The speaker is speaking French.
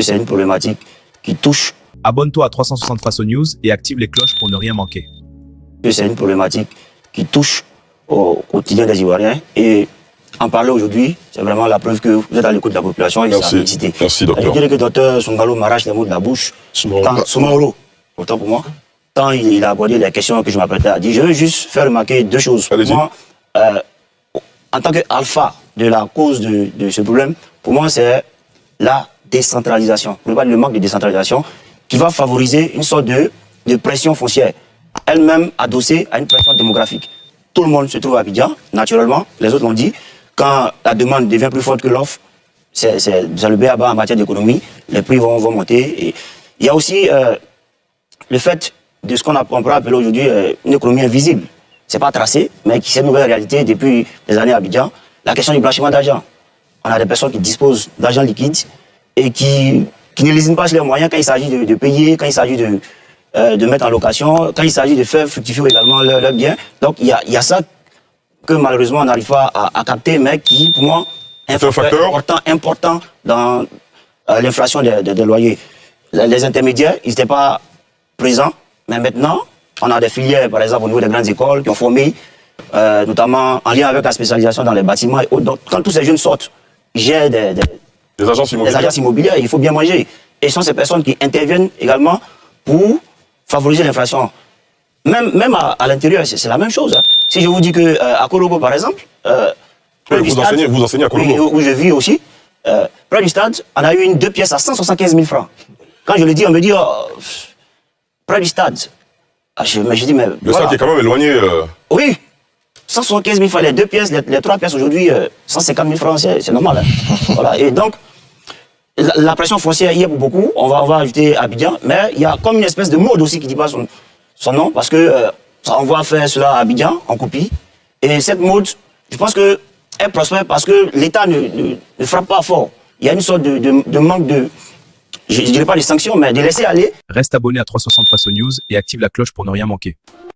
c'est une problématique qui touche, Abonne-toi à 360 Face aux News et active les cloches pour ne rien manquer. que c'est une problématique qui touche au quotidien des Ivoiriens. Et en parler aujourd'hui, c'est vraiment la preuve que vous êtes à l'écoute de la population et ça a félicité. Merci, Je docteur. dirais que docteur Songalo m'arrache les mots de la bouche. Soumaro, autant pour moi. Quand il a abordé les questions que je m'apprêtais à dire, je veux juste faire remarquer deux choses. Pour Allez-y. moi, en tant qu'alpha de la cause de ce problème, pour moi, c'est la décentralisation. Le manque de décentralisation qui va favoriser une sorte de pression foncière, elle-même adossée à une pression démographique. Tout le monde se trouve à Abidjan, naturellement, les autres l'ont dit. Quand la demande devient plus forte que l'offre, c'est le b.a.-ba en matière d'économie, les prix vont monter. Et il y a aussi le fait de ce on peut appeler aujourd'hui une économie invisible. C'est pas tracé, mais qui c'est une nouvelle réalité depuis des années à Abidjan. La question du blanchiment d'argent. On a des personnes qui disposent d'argent liquide et qui ne lésinent pas sur les moyens quand il s'agit de payer, quand il s'agit de mettre en location, quand il s'agit de faire fructifier également leurs biens. Donc il y a ça que malheureusement on n'arrive pas à capter, mais qui pour moi est un facteur important dans l'inflation des loyers. Les intermédiaires, ils n'étaient pas présents, mais maintenant on a des filières, par exemple au niveau des grandes écoles, qui ont formé, notamment en lien avec la spécialisation dans les bâtiments et autres. Donc quand tous ces jeunes sortent, ils gèrent des agences immobilières, il faut bien manger. Et ce sont ces personnes qui interviennent également pour favoriser l'inflation. Même à l'intérieur, c'est la même chose. Hein. Si je vous dis qu'à Korogo, par exemple, vous enseignez à Korogo, où je vis aussi, près du stade, on a eu une 2 pièces à 175 000 francs. Quand je le dis, on me dit, oh, près du stade. Je dis, mais le stade est quand même éloigné. Oui, 175 000 francs, les 2 pièces, les 3 pièces aujourd'hui, 150 000 francs, c'est normal. Hein. Voilà. Et donc, la pression foncière y est pour beaucoup, on va ajouter Abidjan, mais il y a comme une espèce de mode aussi qui dit pas son nom, parce que on va faire cela à Abidjan, en copie. Et cette mode, je pense qu'elle prospère parce que l'État ne frappe pas fort. Il y a une sorte de manque de, je ne dirais pas de sanctions, mais de laisser aller. Reste abonné à 360 Face aux News et active la cloche pour ne rien manquer.